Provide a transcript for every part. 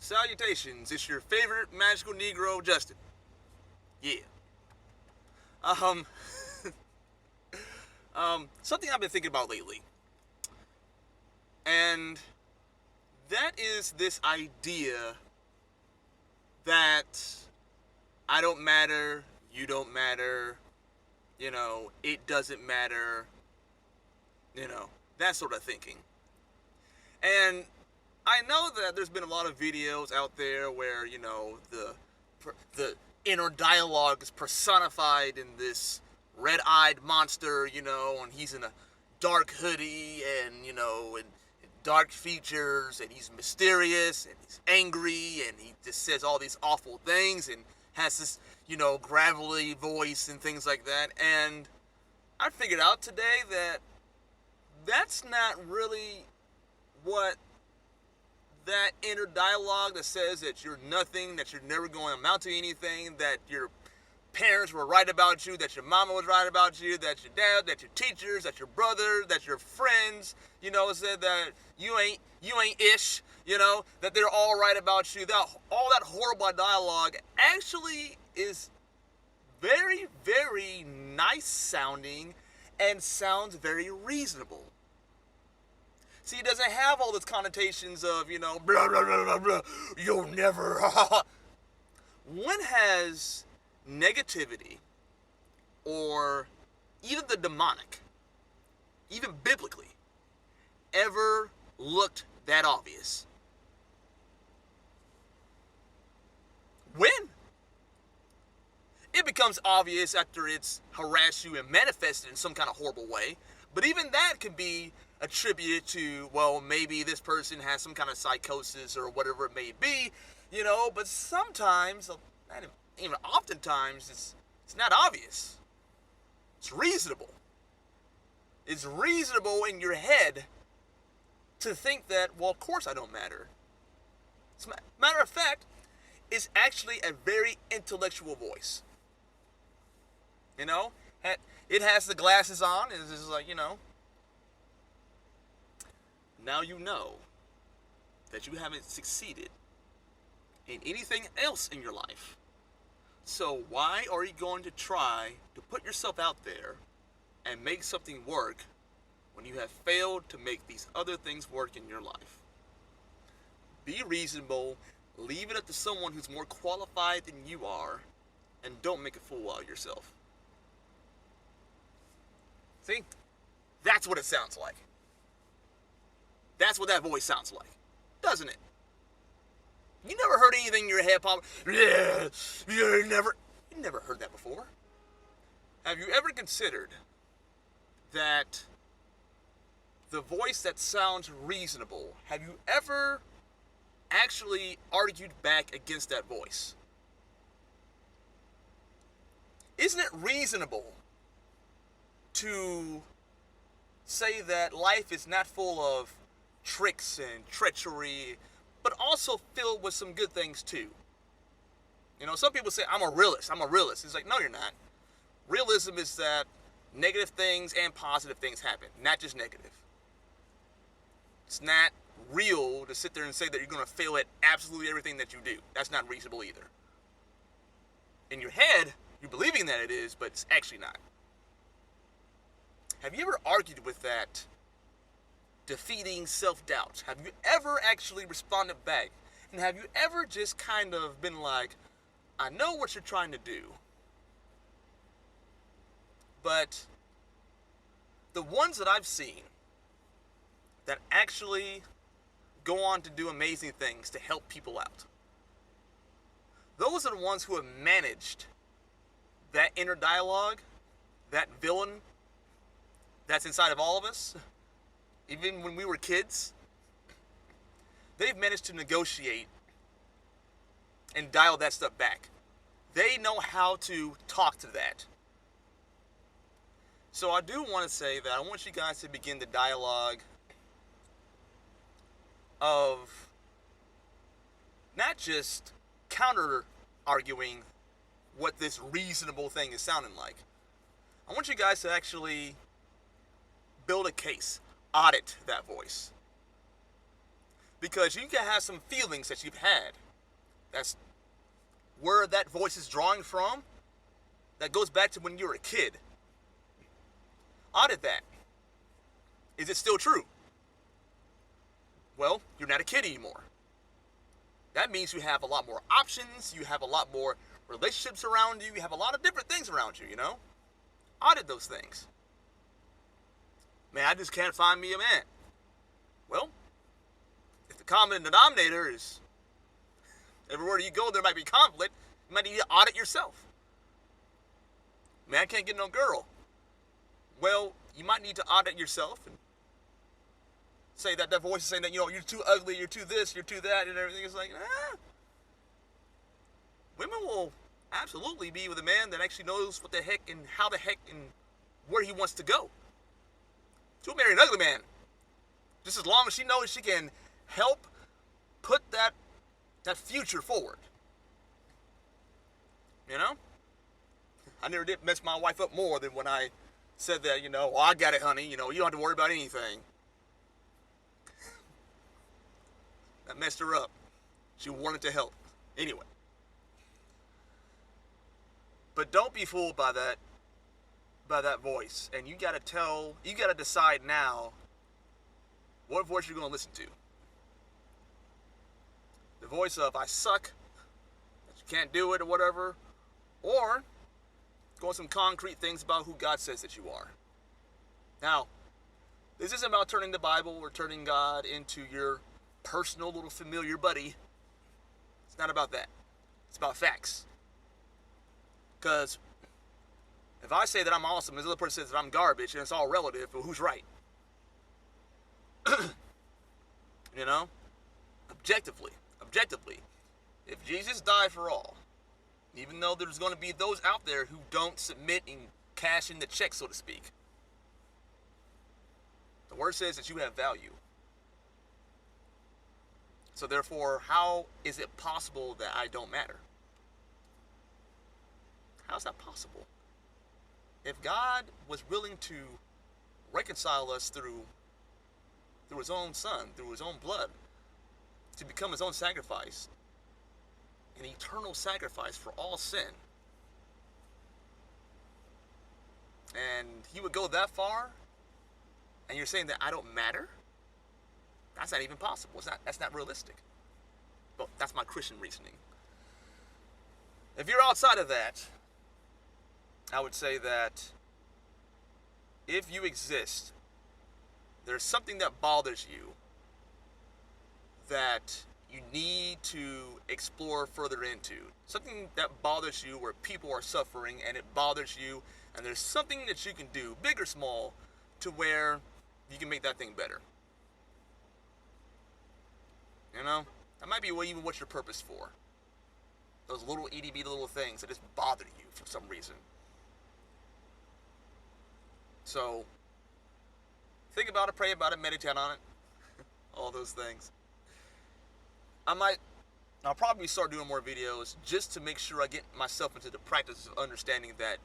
Salutations, it's your favorite magical Negro, Justin. Yeah. Um, something I've been thinking about lately. And that is this idea that I don't matter, you don't matter, it doesn't matter, that sort of thinking. And I know that there's been a lot of videos out there where, the inner dialogue is personified in this red-eyed monster, and he's in a dark hoodie and dark features, and he's mysterious, and he's angry, and he just says all these awful things, and has this, gravelly voice and things like that. And I figured out today that that's not really what that inner dialogue that says that you're nothing, that you're never going to amount to anything, that your parents were right about you, that your mama was right about you, that your dad, that your teachers, that your brother, that your friends, said that you ain't ish, that they're all right about you. That all that horrible dialogue actually is very, very nice sounding and sounds very reasonable. See, it doesn't have all those connotations of, blah, blah, blah, blah, blah, you'll never, When has negativity or even the demonic, even biblically, ever looked that obvious? When? It becomes obvious after it's harassed you and manifested in some kind of horrible way, but even that can be attributed to, well, maybe this person has some kind of psychosis or whatever it may be, but sometimes, and even oftentimes, it's not obvious. It's reasonable. It's reasonable in your head to think that, well, of course I don't matter. As a matter of fact, it's actually a very intellectual voice. It has the glasses on, and it's just like, now you know that you haven't succeeded in anything else in your life. So why are you going to try to put yourself out there and make something work when you have failed to make these other things work in your life? Be reasonable, leave it up to someone who's more qualified than you are, and don't make a fool out of yourself. See? That's what it sounds like. That's what that voice sounds like, doesn't it? You never heard anything in your head pop, yeah, you never heard that before. Have you ever considered that the voice that sounds reasonable, have you ever actually argued back against that voice? Isn't it reasonable to say that life is not full of tricks and treachery, but also filled with some good things too? Some people say, I'm a realist. It's like, no, you're not. Realism is that negative things and positive things happen, not just negative. It's not real to sit there and say that you're going to fail at absolutely everything that you do. That's not reasonable either. In your head, you're believing that it is, but it's actually not. Have you ever argued with that defeating self-doubt? Have you ever actually responded back? And have you ever just kind of been like, I know what you're trying to do, but the ones that I've seen that actually go on to do amazing things to help people out, those are the ones who have managed that inner dialogue, that villain that's inside of all of us. Even when we were kids, they've managed to negotiate and dial that stuff back. They know how to talk to that. So I do want to say that I want you guys to begin the dialogue of not just counter-arguing what this reasonable thing is sounding like. I want you guys to actually build a case, audit that voice. Because you can have some feelings that you've had. That's where that voice is drawing from. That goes back to when you were a kid. Audit that. Is it still true? Well, you're not a kid anymore. That means you have a lot more options, you have a lot more relationships around you, you have a lot of different things around you, you know? Audit those things. Man, I just can't find me a man. Well, if the common denominator is everywhere you go there might be conflict, you might need to audit yourself. Man, I can't get no girl. Well, you might need to audit yourself and say that voice is saying that, you're too ugly, you're too this, you're too that, and everything. Is like, women will absolutely be with a man that actually knows what the heck and how the heck and where he wants to go. She'll marry an ugly man. Just as long as she knows she can help put that future forward. You know? I never did mess my wife up more than when I said that, well, I got it, honey. You don't have to worry about anything. That messed her up. She wanted to help. Anyway. But don't be fooled by that voice. And you gotta decide now what voice you're gonna listen to. The voice of I suck, that you can't do it or whatever, or go on some concrete things about who God says that you are. Now, this isn't about turning the Bible or turning God into your personal little familiar buddy. It's not about that. It's about facts. Because if I say that I'm awesome, this other person says that I'm garbage, and it's all relative, but who's right? Objectively, if Jesus died for all, even though there's going to be those out there who don't submit and cash in the check, so to speak, the word says that you have value. So therefore, how is it possible that I don't matter? How is that possible? If God was willing to reconcile us through his own son, through his own blood, to become his own sacrifice, an eternal sacrifice for all sin, and he would go that far, and you're saying that I don't matter? That's not even possible. That's not realistic. But that's my Christian reasoning. If you're outside of that, I would say that if you exist, there's something that bothers you that you need to explore further into. Something that bothers you where people are suffering and it bothers you, and there's something that you can do, big or small, to where you can make that thing better. That might be even what your purpose for. Those little itty-bitty little things that just bother you for some reason. So, think about it, pray about it, meditate on it. All those things. I'll probably start doing more videos just to make sure I get myself into the practice of understanding that,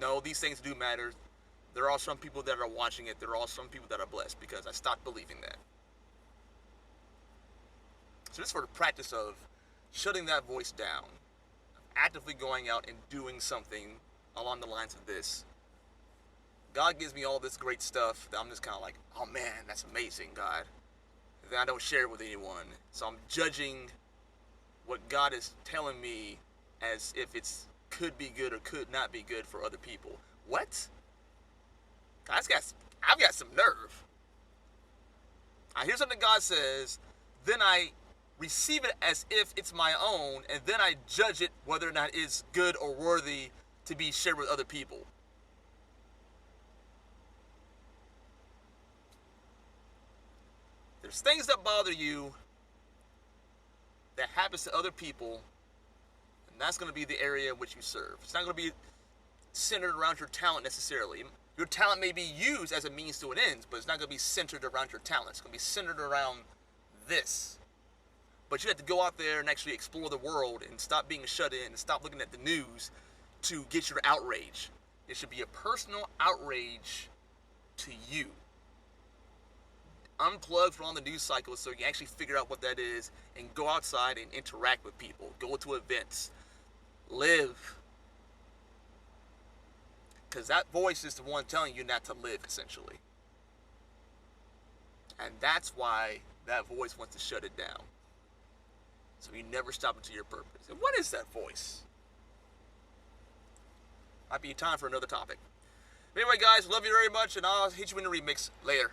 no, these things do matter. There are some people that are watching it. There are some people that are blessed because I stopped believing that. So just for the practice of shutting that voice down, actively going out and doing something along the lines of this. God gives me all this great stuff that I'm just kind of like, oh man, that's amazing, God. And then I don't share it with anyone. So I'm judging what God is telling me as if it's could be good or could not be good for other people. What? I've got some nerve. I hear something God says, then I receive it as if it's my own, and then I judge it whether or not it's good or worthy to be shared with other people. There's things that bother you that happens to other people, and that's going to be the area in which you serve. It's not going to be centered around your talent necessarily. Your talent may be used as a means to an end, but it's not going to be centered around your talent. It's going to be centered around this. But you have to go out there and actually explore the world and stop being shut in and stop looking at the news to get your outrage. It should be a personal outrage to you. unplug from all the news cycles so you can actually figure out what that is and go outside and interact with people. Go to events. Live. Because that voice is the one telling you not to live, essentially. And that's why that voice wants to shut it down. So you never stop until your purpose. And what is that voice? Might be time for another topic. But anyway, guys, love you very much, and I'll hit you in the remix later.